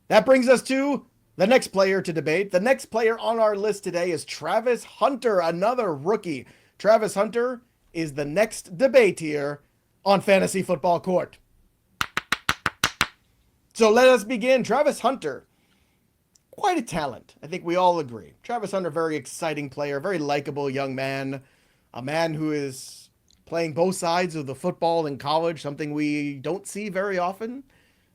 That brings us to the next player to debate. The next player on our list today is Travis Hunter, another rookie. Travis Hunter is the next debate here on Fantasy Football Court. So let us begin. Travis Hunter, quite a talent. I think we all agree. Travis Hunter, very exciting player, very likable young man, a man who is playing both sides of the football in college, something we don't see very often.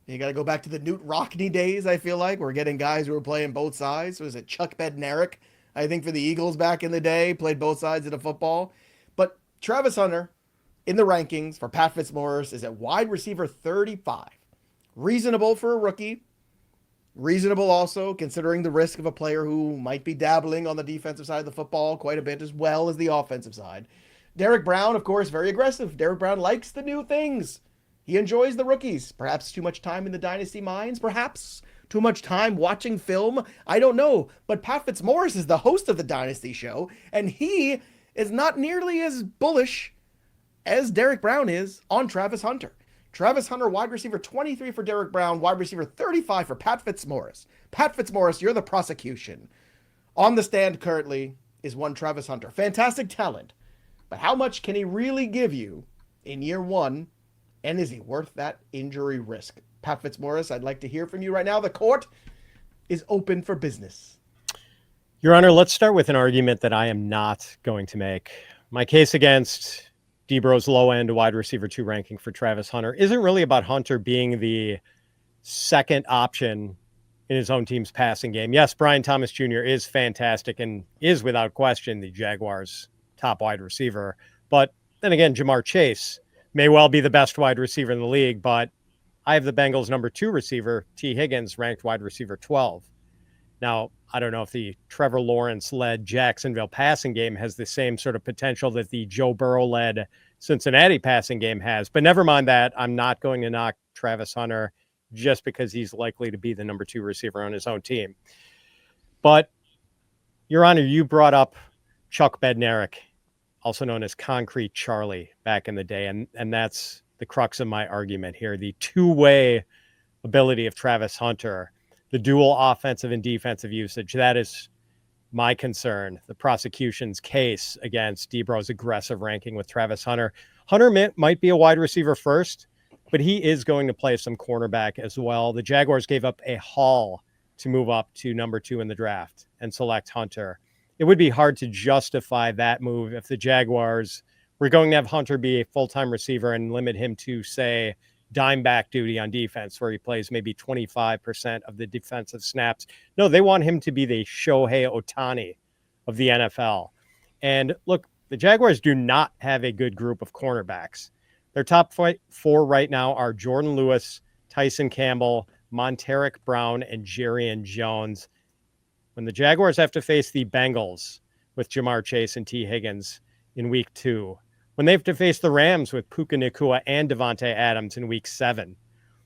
You got to go back to the Newt Rockney days, I feel like. We're getting guys who are playing both sides. Was it Chuck Bednarik, I think, for the Eagles back in the day, played both sides of the football. But Travis Hunter, in the rankings for Pat Fitzmaurice, is at wide receiver 35. Reasonable for a rookie. Reasonable also, considering the risk of a player who might be dabbling on the defensive side of the football quite a bit as well as the offensive side. Derek Brown, of course, very aggressive. Derek Brown likes the new things. He enjoys the rookies. Perhaps too much time in the dynasty minds. Perhaps too much time watching film. I don't know. But Pat Fitzmaurice is the host of the Dynasty Show, and he is not nearly as bullish as Derek Brown is on Travis Hunter. Travis Hunter, wide receiver 23 for Derek Brown, wide receiver 35 for Pat Fitzmaurice. Pat Fitzmaurice, you're the prosecution. On the stand currently is one Travis Hunter. Fantastic talent. But how much can he really give you in year one? And is he worth that injury risk? Pat Fitzmaurice, I'd like to hear from you right now. The court is open for business. Your Honor, let's start with an argument that I am not going to make. My case against Debro's low-end wide receiver 2 ranking for Travis Hunter isn't really about Hunter being the second option in his own team's passing game. Yes, Brian Thomas Jr. is fantastic and is without question the Jaguars' top wide receiver. But then again, Jamar Chase may well be the best wide receiver in the league, but I have the Bengals' number 2 receiver, T. Higgins, ranked wide receiver 12. Now, I don't know if the Trevor Lawrence-led Jacksonville passing game has the same sort of potential that the Joe Burrow-led Cincinnati passing game has, but never mind that. I'm not going to knock Travis Hunter just because he's likely to be the number 2 receiver on his own team. But, Your Honor, you brought up Chuck Bednarik, also known as Concrete Charlie back in the day. And that's the crux of my argument here. The two-way ability of Travis Hunter, the dual offensive and defensive usage, that is my concern. The prosecution's case against Debro's aggressive ranking with Travis Hunter. Hunter might be a wide receiver first, but he is going to play some cornerback as well. The Jaguars gave up a haul to move up to number 2 in the draft and select Hunter. It would be hard to justify that move if the Jaguars were going to have Hunter be a full-time receiver and limit him to, say, dime back duty on defense, where he plays maybe 25% of the defensive snaps. No, they want him to be the Shohei Ohtani of the NFL. And look, the Jaguars do not have a good group of cornerbacks. Their top 4 right now are Jordan Lewis, Tyson Campbell, Monteric Brown, and Jerrion Jones. When the Jaguars have to face the Bengals with Jamar Chase and T. Higgins in week 2, when they have to face the Rams with Puka Nacua and Devontae Adams in week 7,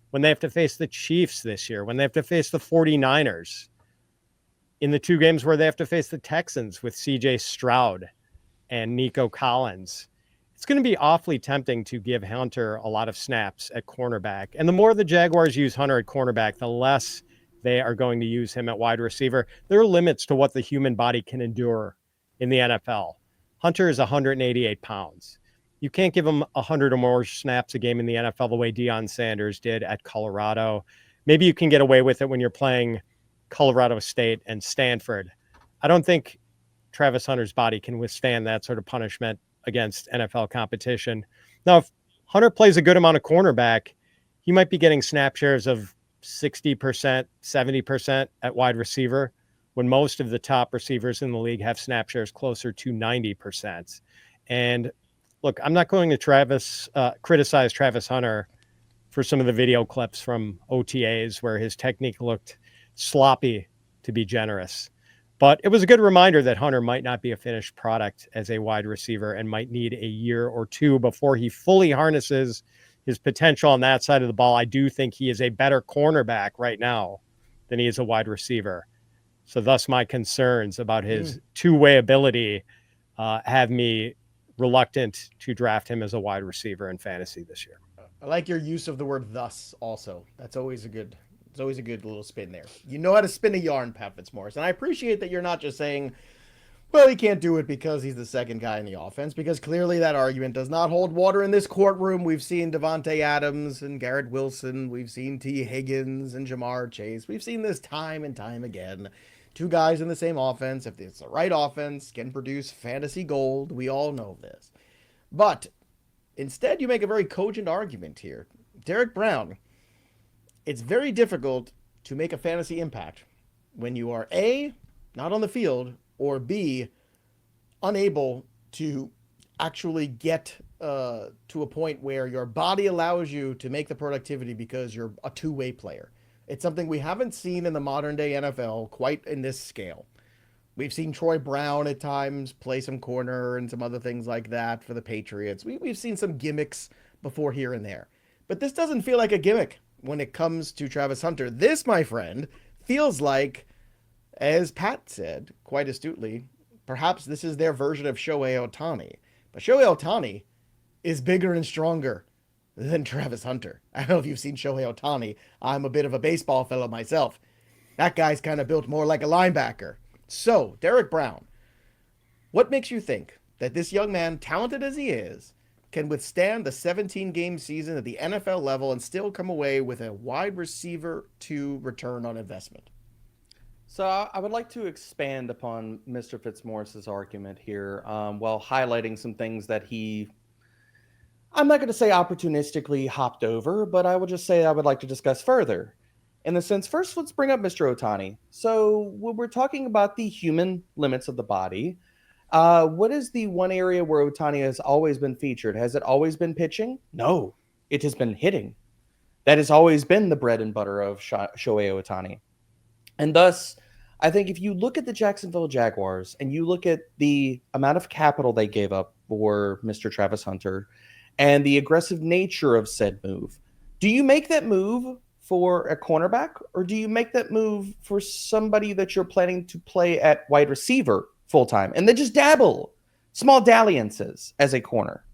when they have to face the Chiefs this year, when they have to face the 49ers, in the 2 games where they have to face the Texans with C.J. Stroud and Nico Collins, it's going to be awfully tempting to give Hunter a lot of snaps at cornerback. And the more the Jaguars use Hunter at cornerback, the less they are going to use him at wide receiver. There are limits to what the human body can endure in the NFL. Hunter is 188 pounds. You can't give him 100 or more snaps a game in the NFL the way Deion Sanders did at Colorado. Maybe you can get away with it when you're playing Colorado State and Stanford. I don't think Travis Hunter's body can withstand that sort of punishment against NFL competition. Now, if Hunter plays a good amount of cornerback, he might be getting snap shares of 60%, 70% at wide receiver, when most of the top receivers in the league have snap shares closer to 90%. And look, I'm not going to criticize Travis Hunter for some of the video clips from OTAs where his technique looked sloppy, to be generous. But it was a good reminder that Hunter might not be a finished product as a wide receiver and might need a year or 2 before he fully harnesses his potential on that side of the ball. I do think he is a better cornerback right now than he is a wide receiver. So thus my concerns about his two-way ability have me reluctant to draft him as a wide receiver in fantasy this year. I like your use of the word thus also. That's always a good It's always a good little spin there. You know how to spin a yarn, Pat Fitzmaurice. And I appreciate that you're not just saying, well, he can't do it because he's the second guy in the offense, because clearly that argument does not hold water in this courtroom. We've seen Devontae Adams and Garrett Wilson. We've seen T. Higgins and Jamar Chase. We've seen this time and time again. Two guys in the same offense, if it's the right offense, can produce fantasy gold. We all know this. But instead, you make a very cogent argument here. Derek Brown, it's very difficult to make a fantasy impact when you are A, not on the field, or B, unable to actually get to a point where your body allows you to make the productivity because you're a two-way player. It's something we haven't seen in the modern day NFL quite in this scale. We've seen Troy Brown at times play some corner and some other things like that for the Patriots. We've seen some gimmicks before here and there. But this doesn't feel like a gimmick when it comes to Travis Hunter. This, my friend, feels like, as Pat said quite astutely, perhaps this is their version of Shohei Ohtani. But Shohei Ohtani is bigger and stronger than Travis Hunter. I don't know if you've seen Shohei Ohtani. I'm a bit of a baseball fellow myself. That guy's kind of built more like a linebacker. So, Derek Brown, what makes you think that this young man, talented as he is, can withstand the 17-game season at the NFL level and still come away with a wide receiver 2 return on investment? So I would like to expand upon Mr. Fitzmaurice's argument here while highlighting some things that I'm not going to say opportunistically hopped over, but I will just say I would like to discuss further. In the sense, first, let's bring up Mr. Ohtani. So when we're talking about the human limits of the body, what is the one area where Ohtani has always been featured? Has it always been pitching? No, it has been hitting. That has always been the bread and butter of Shohei Ohtani. And thus, I think if you look at the Jacksonville Jaguars and you look at the amount of capital they gave up for Mr. Travis Hunter and the aggressive nature of said move, do you make that move for a cornerback, or do you make that move for somebody that you're planning to play at wide receiver full-time and then just dabble, small dalliances as a corner?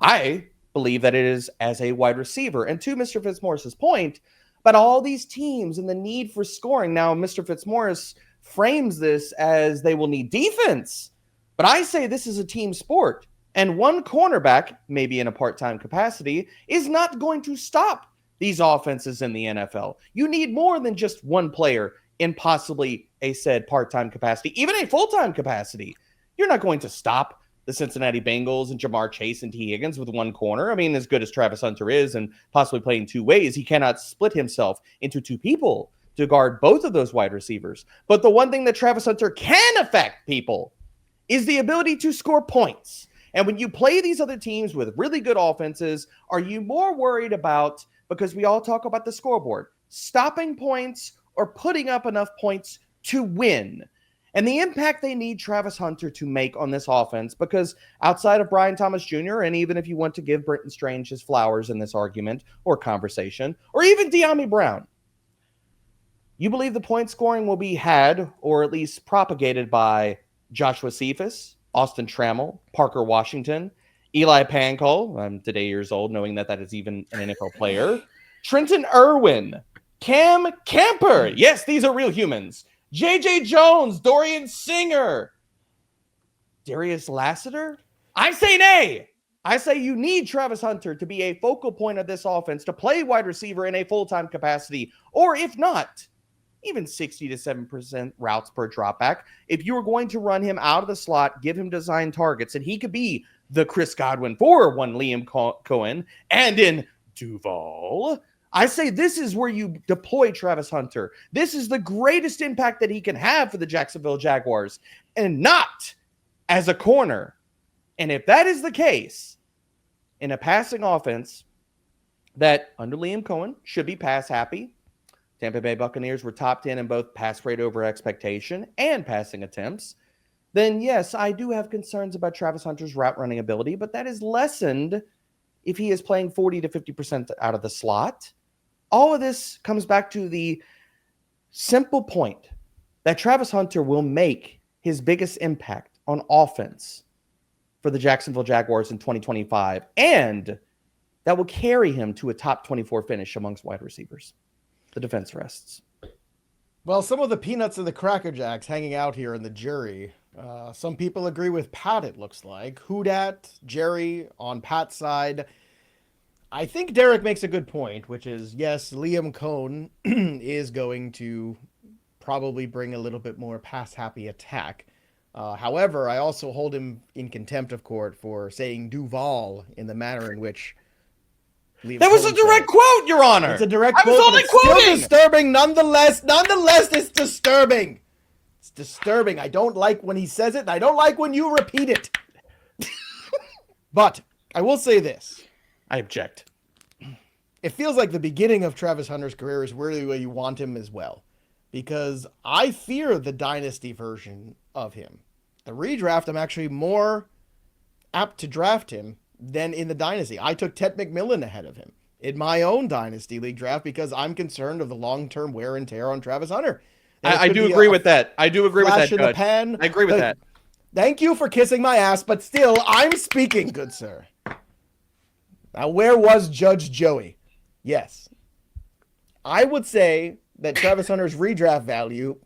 I believe that it is as a wide receiver. And to Mr. Fitzmaurice's point about all these teams and the need for scoring, now Mr. Fitzmaurice frames this as they will need defense, but I say this is a team sport, and one cornerback, maybe in a part-time capacity, is not going to stop these offenses in the NFL. You need more than just one player in possibly a said part-time capacity, even a full-time capacity. You're not going to stop the Cincinnati Bengals and Jamar Chase and T. Higgins with one corner. I mean, as good as Travis Hunter is and possibly playing two ways, he cannot split himself into two people to guard both of those wide receivers. But the one thing that Travis Hunter can affect, people, is the ability to score points. And when you play these other teams with really good offenses, are you more worried about, because we all talk about the scoreboard, stopping points or putting up enough points to win? And the impact they need Travis Hunter to make on this offense, because outside of Brian Thomas Jr., and even if you want to give Brenton Strange his flowers in this argument or conversation, or even De'Ami Brown, you believe the point scoring will be had, or at least propagated, by Joshua Cephas, Austin Trammell, Parker Washington, Eli Pancol, I'm today years old knowing that is even an NFL player, Trenton Irwin, Cam Camper, yes, these are real humans, J.J. Jones, Dorian Singer, Darius Lassiter? I say nay. I say you need Travis Hunter to be a focal point of this offense, to play wide receiver in a full-time capacity, or if not, even 60 to 7% routes per dropback. If you were going to run him out of the slot, give him design targets, and he could be the Chris Godwin for one Liam Cohen and in Duval. I say this is where you deploy Travis Hunter. This is the greatest impact that he can have for the Jacksonville Jaguars, and not as a corner. And if that is the case, in a passing offense that under Liam Cohen should be pass happy, Tampa Bay Buccaneers were top 10 in both pass rate over expectation and passing attempts, then yes, I do have concerns about Travis Hunter's route running ability, but that is lessened if he is playing 40 to 50% out of the slot. All of this comes back to the simple point that Travis Hunter will make his biggest impact on offense for the Jacksonville Jaguars in 2025, and that will carry him to a top 24 finish amongst wide receivers. The defense rests. Well, some of the peanuts and the Cracker Jacks hanging out here in the jury. Some people agree with Pat, it looks like. Houdat, Jerry on Pat's side. I think Derek makes a good point, which is, yes, Liam Cohn is going to probably bring a little bit more pass-happy attack. However, I also hold him in contempt of court for saying Duval in the manner in which Liam That was Cohn a direct said. quote, Your Honor. It's a direct I quote, was but only it's still quoting. disturbing nonetheless. Nonetheless, it's disturbing. It's disturbing. I don't like when he says it, and I don't like when you repeat it. But I will say this. I object. It feels like the beginning of Travis Hunter's career is really where you want him as well. Because I fear the dynasty version of him. The redraft, I'm actually more apt to draft him than in the dynasty. I took Ted McMillan ahead of him in my own dynasty league draft because I'm concerned of the long-term wear and tear on Travis Hunter. I do agree with that. I do agree with that, Flash in the Judge. pan. I agree with that. Thank you for kissing my ass, but still, I'm speaking, good sir. Now, where was Judge Joey? Yes. I would say that Travis Hunter's redraft value,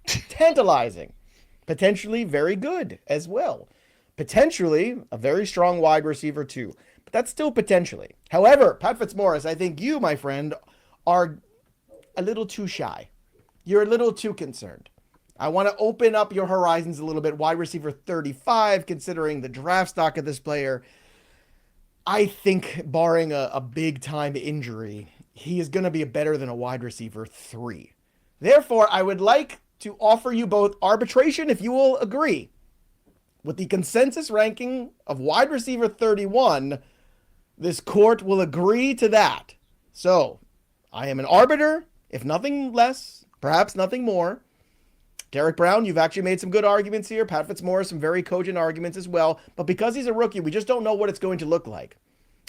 tantalizing. Potentially very good as well. Potentially a very strong wide receiver too. But that's still potentially. However, Pat Fitzmaurice, I think you, my friend, are a little too shy. You're a little too concerned. I want to open up your horizons a little bit. Wide receiver 35, considering the draft stock of this player. I think, barring a big-time injury, he is going to be better than a wide receiver 3. Therefore, I would like to offer you both arbitration, if you will agree. With the consensus ranking of wide receiver 31, this court will agree to that. So, I am an arbiter, if nothing less, perhaps nothing more. Derek Brown, you've actually made some good arguments here. Pat Fitzmaurice, some very cogent arguments as well. But because he's a rookie, we just don't know what it's going to look like.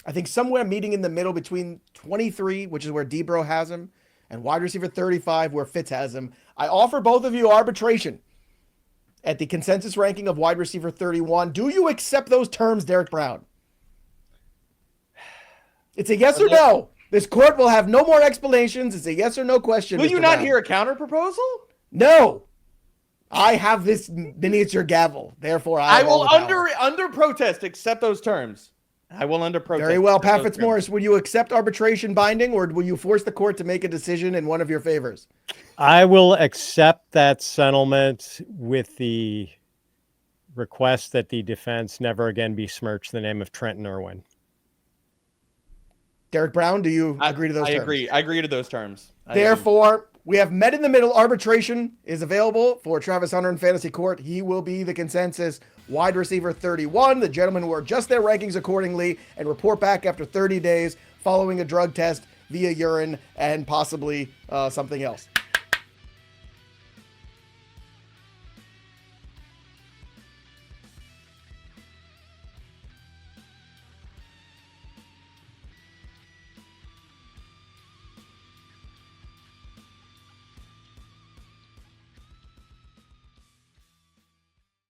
I think somewhere meeting in the middle between 23, which is where Burrow has him, and wide receiver 35, where Fitz has him. I offer both of you arbitration at the consensus ranking of wide receiver 31. Do you accept those terms, Derek Brown? It's a yes or no. This court will have no more explanations. It's a yes or no question. Will Mr. you not Brown. hear a counter proposal? No. I have this miniature gavel. Therefore, I will have all the power. under protest accept those terms. I will under protest. Very well, accept Pat those Fitzmaurice. Would you accept arbitration binding, or will you force the court to make a decision in one of your favors? I will accept that settlement with the request that the defense never again besmirch the name of Trenton Irwin. Derek Brown, do you agree to those terms? I agree. I agree to those terms. Therefore, we have met in the middle. Arbitration is available for Travis Hunter in fantasy court. He will be the consensus wide receiver 31. The gentlemen will adjust their rankings accordingly and report back after 30 days following a drug test via urine and possibly something else.